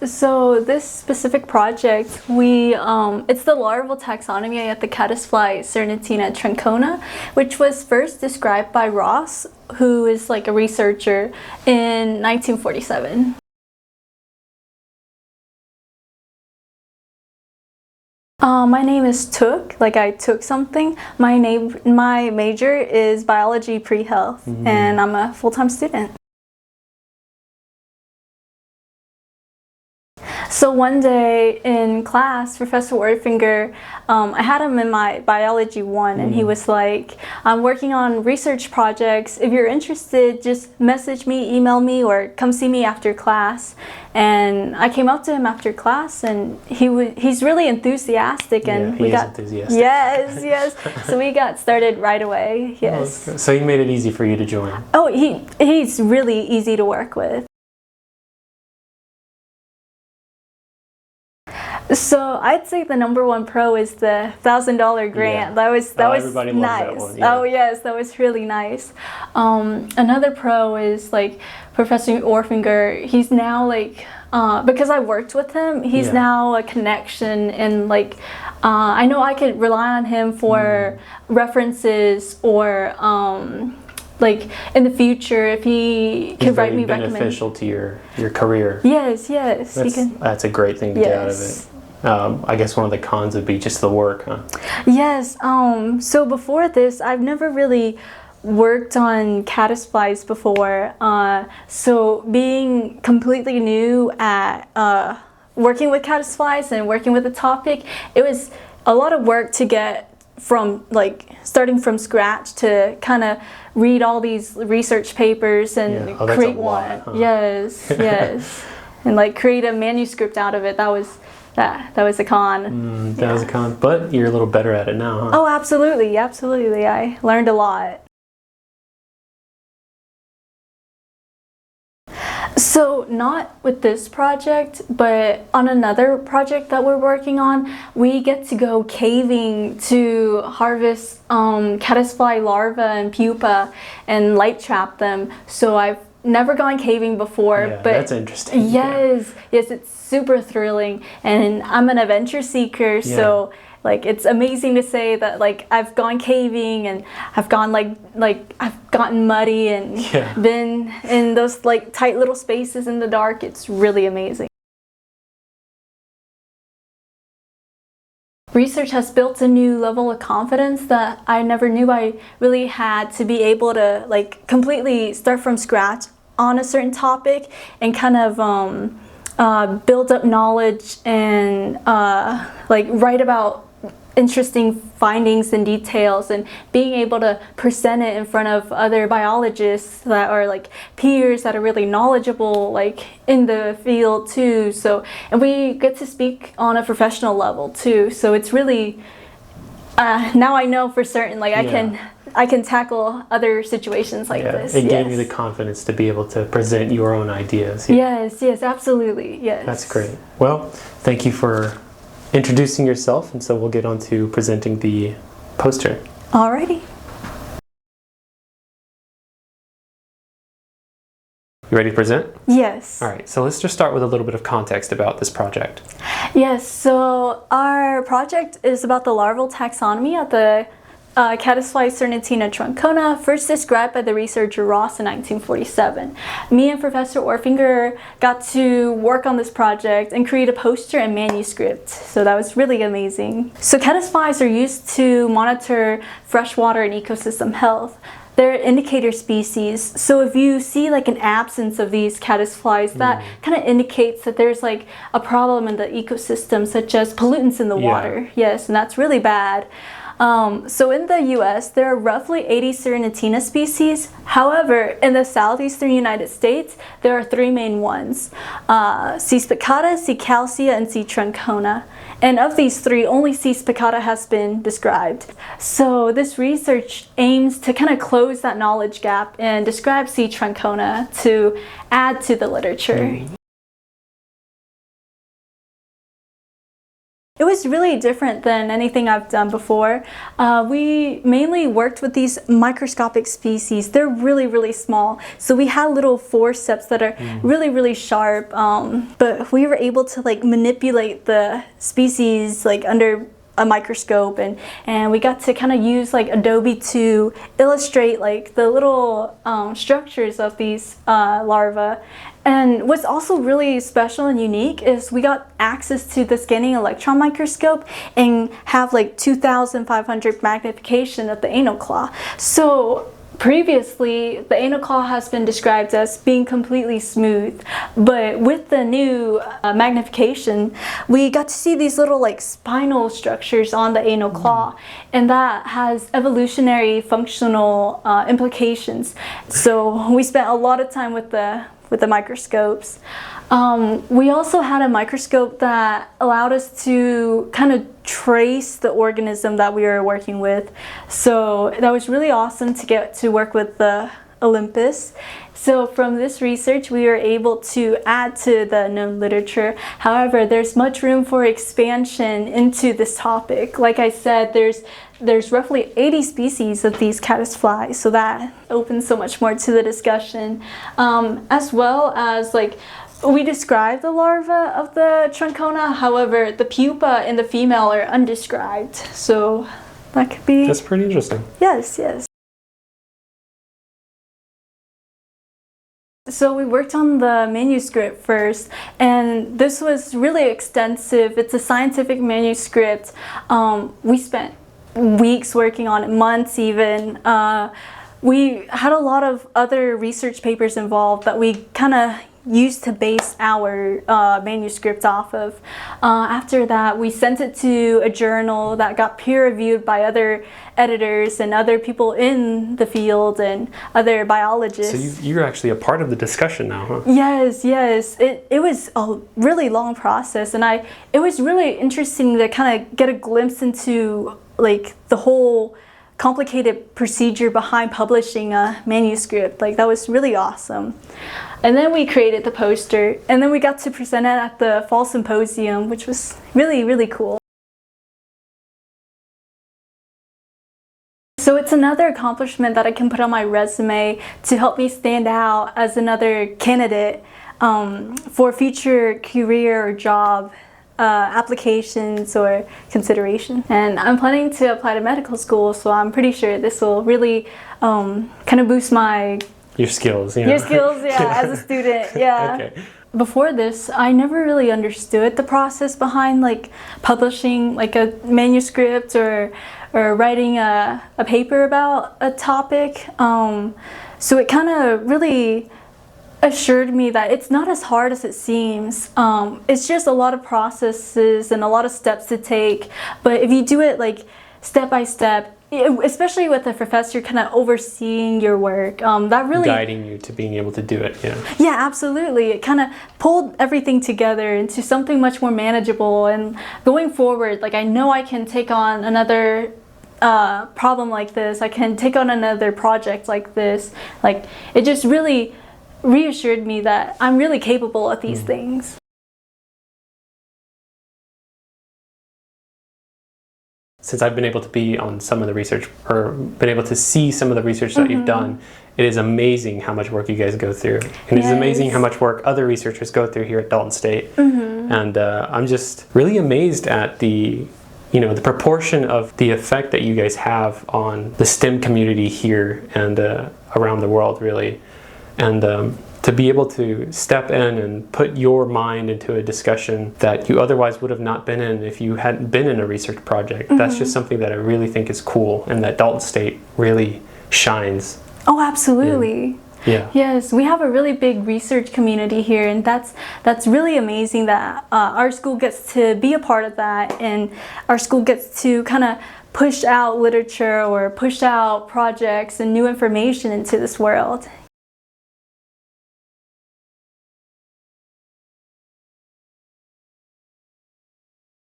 So this specific project, it's the larval taxonomy at the caddisfly Cernotina truncona, which was first described by Ross, who is like a researcher, in 1947. My name is Truc, like I took something. My major is biology pre-health, and I'm a full-time student. So one day in class, Professor Werfinger, I had him in my biology 1, and he was like, I'm working on research projects. If you're interested, just message me, email me, or come see me after class. And I came up to him after class, and he's really enthusiastic, and he is enthusiastic. Yes. So we got started right away. Yes. Oh, so he made it easy for you to join. Oh, he's really easy to work with. So I'd say the #1 pro is the $1,000 grant. That was everybody loves nice. that one, yeah. Oh yes, that was really nice. Another pro is like Professor Werfinger. He's now like because I worked with him, he's now a connection, and like I know I could rely on him for references, or like in the future if he could write me beneficial to your career. Yes. That's a great thing to get out of it. I guess one of the cons would be just the work, huh? Yes. So before this, I've never really worked on caddisflies before. So being completely new at working with caddisflies and working with the topic, it was a lot of work to get from like starting from scratch to kind of read all these research papers and create one. Huh? Yes. And like create a manuscript out of it. That was a con. That was a con, but you're a little better at it now, huh? Oh, absolutely. I learned a lot. So not with this project, but on another project that we're working on, we get to go caving to harvest caddisfly larvae and pupa and light trap them. So I've never gone caving before, but that's interesting. Yes, it's super thrilling, and I'm an adventure seeker, so like it's amazing to say that like I've gone caving and I've gone like I've gotten muddy and been in those like tight little spaces in the dark. It's really amazing. Research has built a new level of confidence that I never knew I really had, to be able to like completely start from scratch on a certain topic and kind of build up knowledge and like write about interesting findings and details, and being able to present it in front of other biologists that are like peers that are really knowledgeable like in the field too. So, and we get to speak on a professional level too, so it's really now I know for certain like I can tackle other situations like this. It gave you the confidence to be able to present your own ideas. Yes, absolutely. Yes. That's great. Well, thank you for introducing yourself, and so we'll get on to presenting the poster. Alrighty. You ready to present? Yes. All right, so let's just start with a little bit of context about this project. Yes, so our project is about the larval taxonomy at the caddisfly Cernotina truncona, first described by the researcher Ross in 1947. Me and Professor Werfinger got to work on this project and create a poster and manuscript, so that was really amazing. So caddisflies are used to monitor freshwater and ecosystem health. They're indicator species, so if you see like an absence of these caddisflies, that kind of indicates that there's like a problem in the ecosystem, such as pollutants in the water. Yes, and that's really bad. So in the US, there are roughly 80 Cernotina species. However, in the southeastern United States, there are 3 main ones: C. spicata, C. calcea, and C. truncona. And of these 3, only C. spicata has been described. So this research aims to kind of close that knowledge gap and describe C. truncona to add to the literature. It was really different than anything I've done before. We mainly worked with these microscopic species. They're really, really small. So we had little forceps that are really, really sharp. But we were able to like manipulate the species like under a microscope, and we got to kind of use like Adobe to illustrate like the little structures of these larvae. And what's also really special and unique is we got access to the scanning electron microscope and have like 2,500 magnification of the anal claw. So previously, the anal claw has been described as being completely smooth, but with the new magnification, we got to see these little like spinal structures on the anal claw, and that has evolutionary functional implications. So we spent a lot of time with the microscopes. We also had a microscope that allowed us to kind of trace the organism that we were working with. So that was really awesome to get to work with the Olympus. So from this research, we were able to add to the known literature. However, there's much room for expansion into this topic. Like I said, there's roughly 80 species of these caddisflies, so that opens so much more to the discussion. As well as like we describe the larva of the truncona, however, the pupa in the female are undescribed. So that could be... That's pretty interesting. Yes, yes. So we worked on the manuscript first, and this was really extensive. It's a scientific manuscript. We spent weeks working on it, months even. We had a lot of other research papers involved that we kind of used to base our manuscript off of. After that, we sent it to a journal that got peer reviewed by other editors and other people in the field and other biologists. So you're actually a part of the discussion now, huh? Yes, yes. It was a really long process, and it was really interesting to kind of get a glimpse into like the whole complicated procedure behind publishing a manuscript. Like that was really awesome. And then we created the poster, and then we got to present it at the fall symposium, which was really, really cool. So it's another accomplishment that I can put on my resume to help me stand out as another candidate for future career or job applications or consideration. And I'm planning to apply to medical school, so I'm pretty sure this will really kind of boost your skills. Your skills, yeah, as a student, yeah. Okay. Before this, I never really understood the process behind like publishing like a manuscript or writing a paper about a topic. So it kind of really assured me that it's not as hard as it seems. It's just a lot of processes and a lot of steps to take. But if you do it like step by step, especially with a professor kind of overseeing your work, that really guiding you to being able to do it. Yeah, absolutely. It kind of pulled everything together into something much more manageable. And going forward, like I know I can take on another problem like this. I can take on another project like this. Like it just really reassured me that I'm really capable of these things. Since I've been able to be on some of the research, or been able to see some of the research that you've done, it is amazing how much work you guys go through. And it's amazing how much work other researchers go through here at Dalton State. And I'm just really amazed at the proportion of the effect that you guys have on the STEM community here and around the world, really. And to be able to step in and put your mind into a discussion that you otherwise would have not been in if you hadn't been in a research project, that's just something that I really think is cool, and that Dalton State really shines. Oh, absolutely. Yeah. Yes, we have a really big research community here, and that's really amazing that our school gets to be a part of that, and our school gets to kind of push out literature or push out projects and new information into this world.